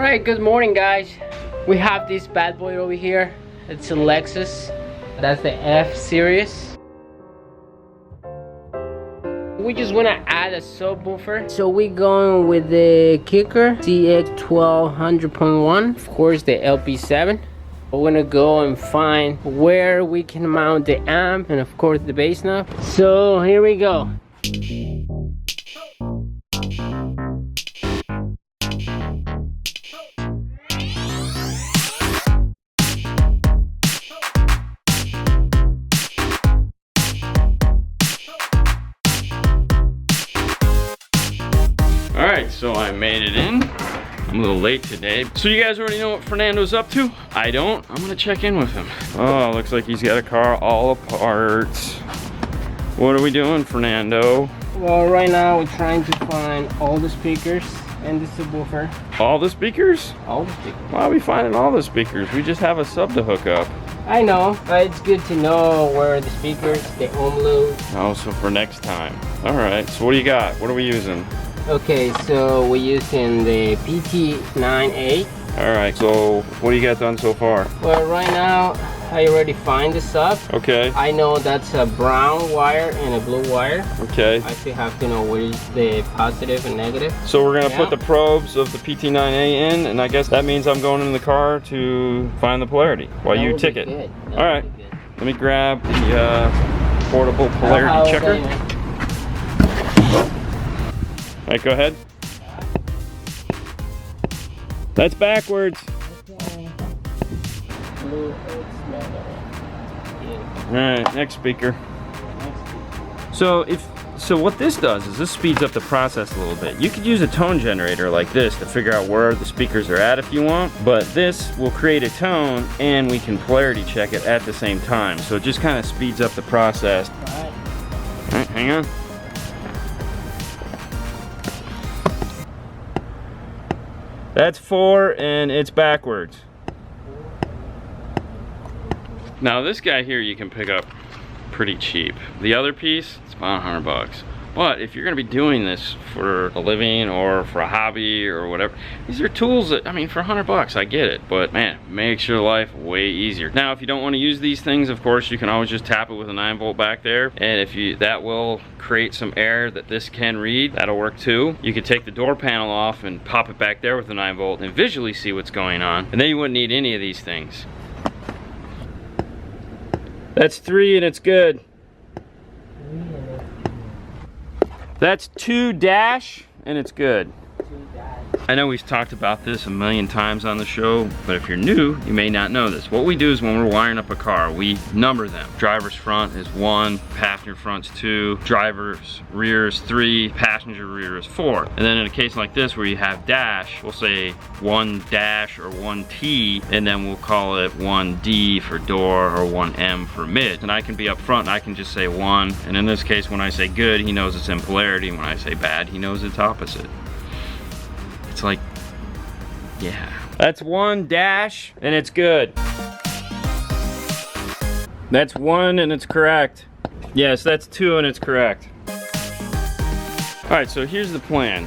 Alright, good morning guys. We have this bad boy over here. It's a Lexus. That's the F series. We just want to add a subwoofer. So we're going with the Kicker CX1200.1. Of course the LP7. We're gonna go and find where we can mount the amp and of course the bass knob. So here we go. Alright, so I made it in. I'm a little late today. So you guys already know what Fernando's up to? I don't. I'm gonna check in with him. Oh, looks like he's got a car all apart. What are we doing, Fernando? Well, right now we're trying to find all the speakers and the subwoofer. All the speakers? All the speakers. Why are we finding all the speakers? We just have a sub to hook up. I know, but it's good to know where the speakers, the ohm load. Oh, so for next time. Alright, so what do you got? What are we using? Okay, so we're using the PT9A. Alright, so what do you got done so far? Well, right now, I already find the sub. Okay. I know that's a brown wire and a blue wire. Okay. I still have to know what is the positive and negative. So we're gonna put the probes of the PT9A in, and I guess that means I'm going in the car to find the polarity while you tick it. Alright, let me grab the portable polarity checker. Alright, go ahead. That's backwards. Alright, next speaker. So what this does is this speeds up the process a little bit. You could use a tone generator like this to figure out where the speakers are at if you want, but this will create a tone and we can polarity check it at the same time. So it just kind of speeds up the process. Alright, hang on. That's 4 and it's backwards. Now this guy here you can pick up pretty cheap. The other piece, it's about $100. But if you're gonna be doing this for a living or for a hobby or whatever, these are tools that, I mean, for $100, I get it, but man, makes your life way easier. Now, if you don't wanna use these things, of course, you can always just tap it with a 9-volt back there, and that will create some air that this can read. That'll work too. You could take the door panel off and pop it back there with the 9-volt and visually see what's going on, and then you wouldn't need any of these things. That's 3 and it's good. That's 2 dash and it's good. I know we've talked about this a million times on the show, but if you're new, you may not know this. What we do is when we're wiring up a car, we number them. Driver's front is 1, passenger front's 2, driver's rear is 3, passenger rear is 4. And then in a case like this where you have dash, we'll say 1 dash or 1 T, and then we'll call it 1 D for door or 1 M for mid. And I can be up front and I can just say 1. And in this case, when I say good, he knows it's in polarity. And when I say bad, he knows it's opposite. It's like, yeah. That's 1 dash and it's good. That's 1 and it's correct. Yes, that's 2 and it's correct. Alright, so here's the plan.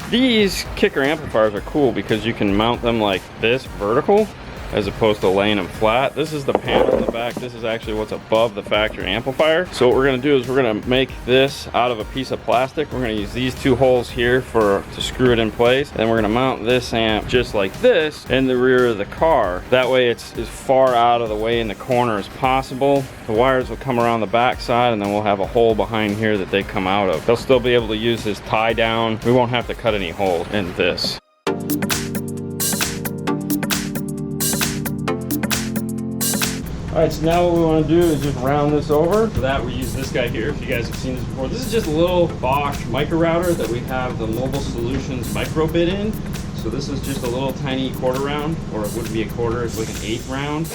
These Kicker amplifiers are cool because you can mount them like this, vertical, as opposed to laying them flat. This is the panel in the back. This is actually what's above the factory amplifier. So what we're gonna do is we're gonna make this out of a piece of plastic. We're gonna use these 2 holes here to screw it in place. And we're gonna mount this amp just like this in the rear of the car. That way it's as far out of the way in the corner as possible. The wires will come around the back side and then we'll have a hole behind here that they come out of. They'll still be able to use this tie down. We won't have to cut any holes in this. Alright, so now what we want to do is just round this over. For that, we use this guy here, if you guys have seen this before. This is just a little Bosch micro router that we have the Mobile Solutions micro bit in. So this is just a little tiny quarter round, or it wouldn't be a quarter, it's like an 1/8 round.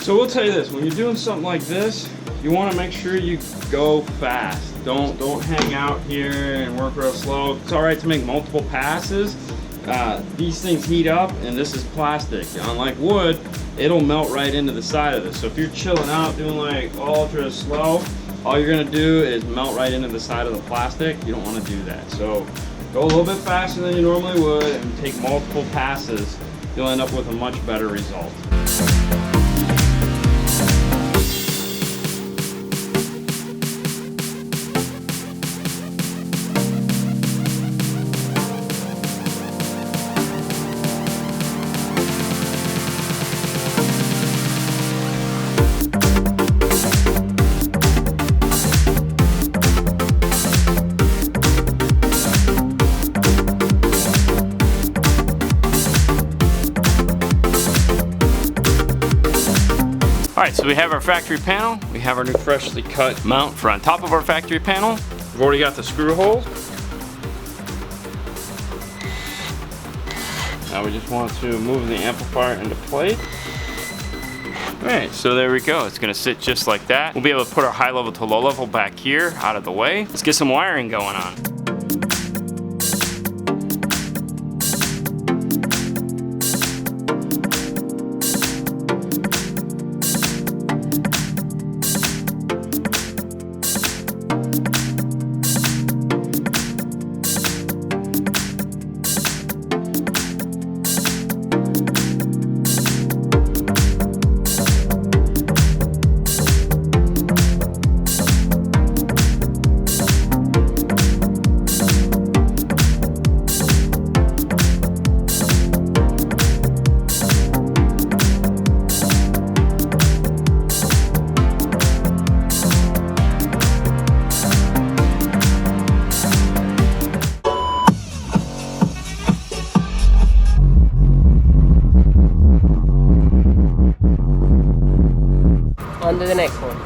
So we'll tell you this, when you're doing something like this, you want to make sure you go fast. Don't hang out here and work real slow. It's all right to make multiple passes. These things heat up, and this is plastic. Unlike wood, it'll melt right into the side of this. So if you're chilling out, doing like ultra slow, all you're gonna do is melt right into the side of the plastic. You don't want to do that. So go a little bit faster than you normally would and take multiple passes. You'll end up with a much better result. Alright, so we have our factory panel. We have our new freshly cut mount for on top of our factory panel. We've already got the screw holes. Now we just want to move the amplifier into place. Alright, so there we go. It's gonna sit just like that. We'll be able to put our high level to low level back here out of the way. Let's get some wiring going on. On to the next one.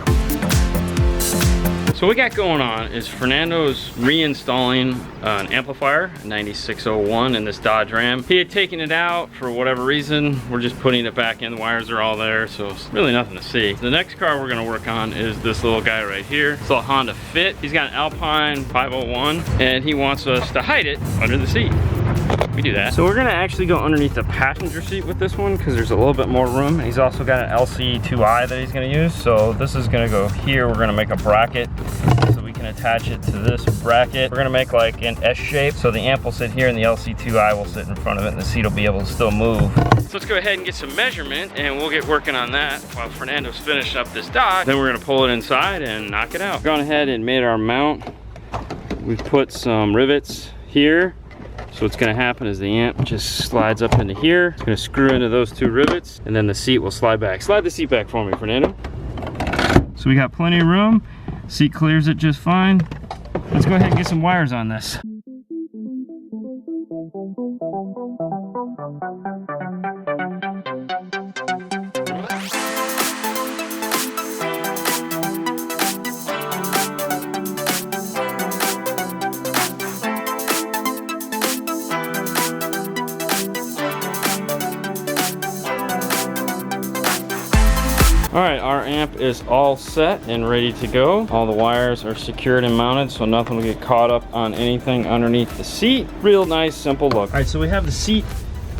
So what we got going on is Fernando's reinstalling an amplifier, 9601 in this Dodge Ram. He had taken it out for whatever reason. We're just putting it back in. The wires are all there, so it's really nothing to see. The next car we're gonna work on is this little guy right here. It's a Honda Fit. He's got an Alpine 501, and he wants us to hide it under the seat. We do that. So we're gonna actually go underneath the passenger seat with this one because there's a little bit more room. He's also got an LC2i that he's gonna use. So this is gonna go here. We're gonna make a bracket so we can attach it to this bracket. We're gonna make like an S shape. So the amp will sit here and the LC2i will sit in front of it and the seat will be able to still move. So let's go ahead and get some measurement and we'll get working on that while Fernando's finishing up this Dodge. Then we're gonna pull it inside and knock it out. Gone ahead and made our mount. We've put some rivets here. So what's gonna happen is the amp just slides up into here. It's gonna screw into those two rivets and then the seat will slide back. Slide the seat back for me, Fernando. So we got plenty of room. Seat clears it just fine. Let's go ahead and get some wires on this. All right, our amp is all set and ready to go. All the wires are secured and mounted so nothing will get caught up on anything underneath the seat. Real nice, simple look. All right, so we have the seat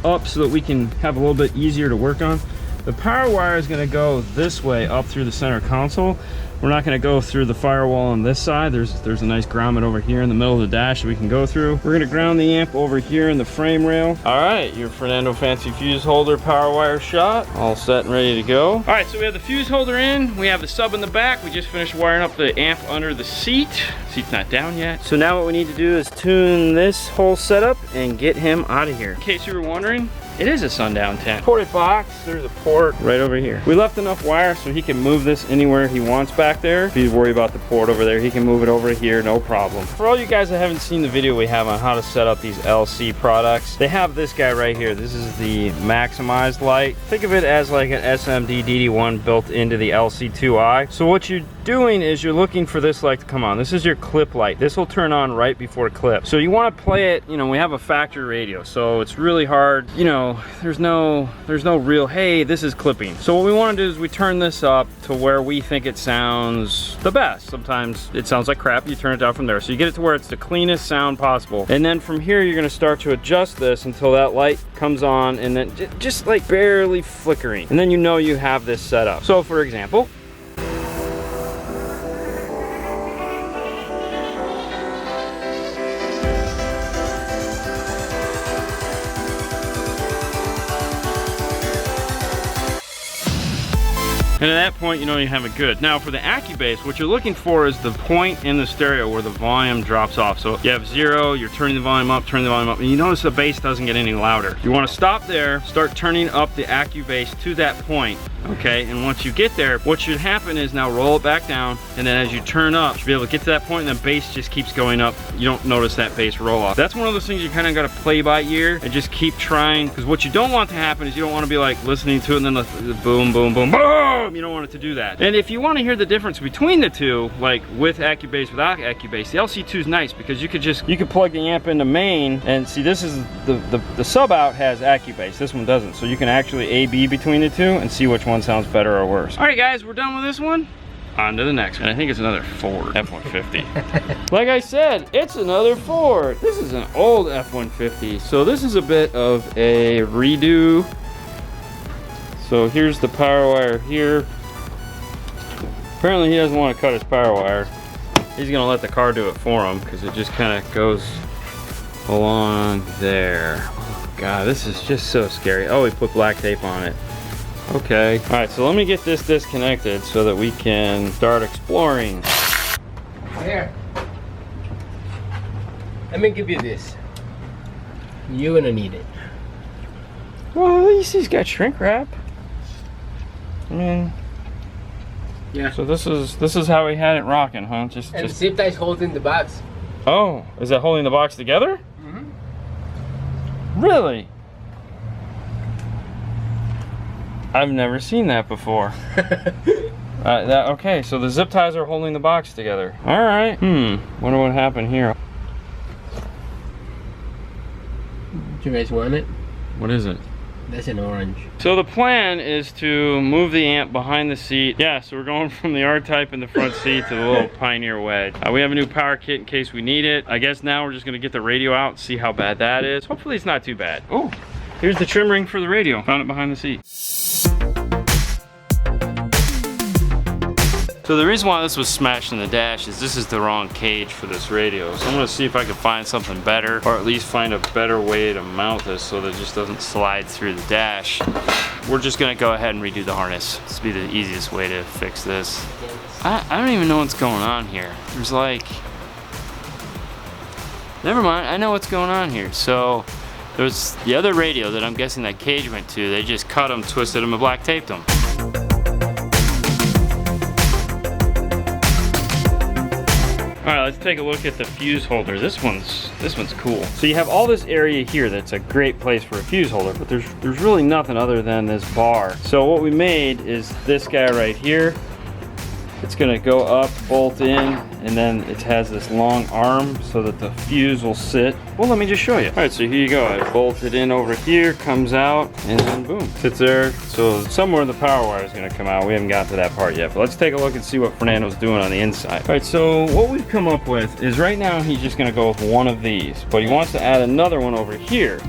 up so that we can have a little bit easier to work on. The power wire is gonna go this way up through the center console. We're not gonna go through the firewall on this side. There's a nice grommet over here in the middle of the dash that we can go through. We're gonna ground the amp over here in the frame rail. All right, your Fernando Fancy fuse holder power wire shot. All set and ready to go. All right, so we have the fuse holder in. We have the sub in the back. We just finished wiring up the amp under the seat. Seat's not down yet. So now what we need to do is tune this whole setup and get him out of here. In case you were wondering, it is a sundown tent. Ported box, there's a port right over here. We left enough wire so he can move this anywhere he wants back there. If he's worried about the port over there, he can move it over here, no problem. For all you guys that haven't seen the video we have on how to set up these LC products, they have this guy right here. This is the maximized light. Think of it as like an SMD DD1 built into the LC2i. So what you're doing is you're looking for this light to come on. This is your clip light. This will turn on right before clip. So you want to play it, you know, we have a factory radio, so it's really hard, you know, there's no real, hey, this is clipping. So what we want to do is we turn this up to where we think it sounds the best. Sometimes it sounds like crap, you turn it down from there. So you get it to where it's the cleanest sound possible. And then from here, you're going to start to adjust this until that light comes on and then just like barely flickering. And then you know you have this set up. So for example, And at that point, you know you have it good. Now for the AccuBass, what you're looking for is the point in the stereo where the volume drops off. So you have 0, you're turning the volume up, and you notice the bass doesn't get any louder. You want to stop there, start turning up the AccuBass to that point, okay? And once you get there, what should happen is now roll it back down, and then as you turn up, you should be able to get to that point, and then bass just keeps going up. You don't notice that bass roll off. That's one of those things you kind of got to play by ear and just keep trying, because what you don't want to happen is you don't want to be like listening to it and then the boom, boom, boom, boom. You don't want it to do that. And if you want to hear the difference between the two, like with AccuBass, without AccuBass, the LC2 is nice because you could plug the amp into main, and see, this is the sub out has AccuBass. This one doesn't. So you can actually A/B between the two and see which one sounds better or worse. All right, guys, we're done with this one. On to the next one. I think it's another Ford F-150. Like I said, it's another Ford. This is an old F-150. So this is a bit of a redo. So here's the power wire here. Apparently he doesn't want to cut his power wire. He's gonna let the car do it for him because it just kind of goes along there. Oh God, this is just so scary. Oh, he put black tape on it. Okay. All right, so let me get this disconnected so that we can start exploring. Here. Let me give you this. You're gonna need it. Well, at least he's got shrink wrap. I mean, yeah. So this is how he had it rocking, huh? Just zip ties holding the box. Oh, is that holding the box together? Mm-hmm. Really? I've never seen that before. Okay, so the zip ties are holding the box together. All right. Wonder what happened here. Do you guys want it? What is it? That's an orange. So the plan is to move the amp behind the seat. Yeah, so we're going from the R-Type in the front seat to the little Pioneer Wedge. We have a new power kit in case we need it. I guess now we're just gonna get the radio out and see how bad that is. Hopefully it's not too bad. Oh, here's the trim ring for the radio. Found it behind the seat. So the reason why this was smashed in the dash is this is the wrong cage for this radio. So I'm gonna see if I can find something better, or at least find a better way to mount this so that it just doesn't slide through the dash. We're just gonna go ahead and redo the harness. This will be the easiest way to fix this. I don't even know what's going on here. There's like, never mind, I know what's going on here. So there's the other radio that I'm guessing that cage went to. They just cut them, twisted them, and black taped them. All right, let's take a look at the fuse holder. This one's cool. So you have all this area here that's a great place for a fuse holder, but there's really nothing other than this bar. So what we made is this guy right here. It's gonna go up, bolt in, and then it has this long arm so that the fuse will sit. Well, let me just show you. All right, so here you go. I bolt it in over here, comes out, and then boom, sits there. So somewhere the power wire is gonna come out. We haven't got to that part yet, but let's take a look and see what Fernando's doing on the inside. All right, so what we've come up with is right now he's just gonna go with one of these, but he wants to add another one over here.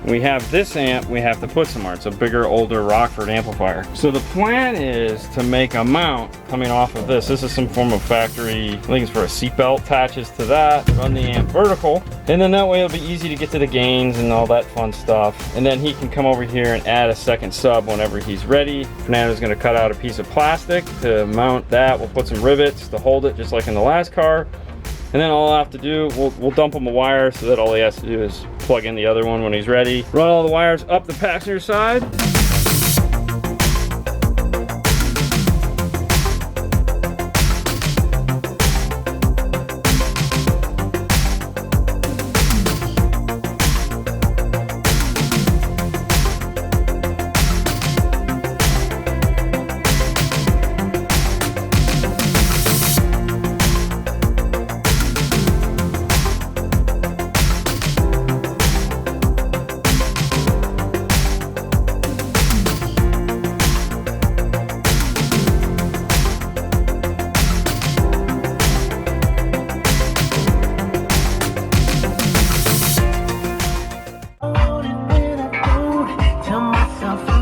We have this amp we have to put somewhere. It's a bigger, older Rockford amplifier. So the plan is to make a mount coming off of this. This is some form of factory, I think it's for a seatbelt. Attaches to that, run the amp vertical, and then that way it'll be easy to get to the gains and all that fun stuff. And then he can come over here and add a second sub whenever he's ready. Fernando's gonna cut out a piece of plastic to mount that. We'll put some rivets to hold it just like in the last car. And then all I'll have to do, we'll dump him a wire so that all he has to do is plug in the other one when he's ready. Run all the wires up the passenger side.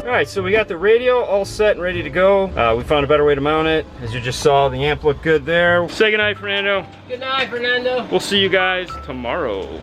Alright, so we got the radio all set and ready to go. We found a better way to mount it. As you just saw, the amp looked good there. Say goodnight, Fernando. Good night, Fernando. We'll see you guys tomorrow.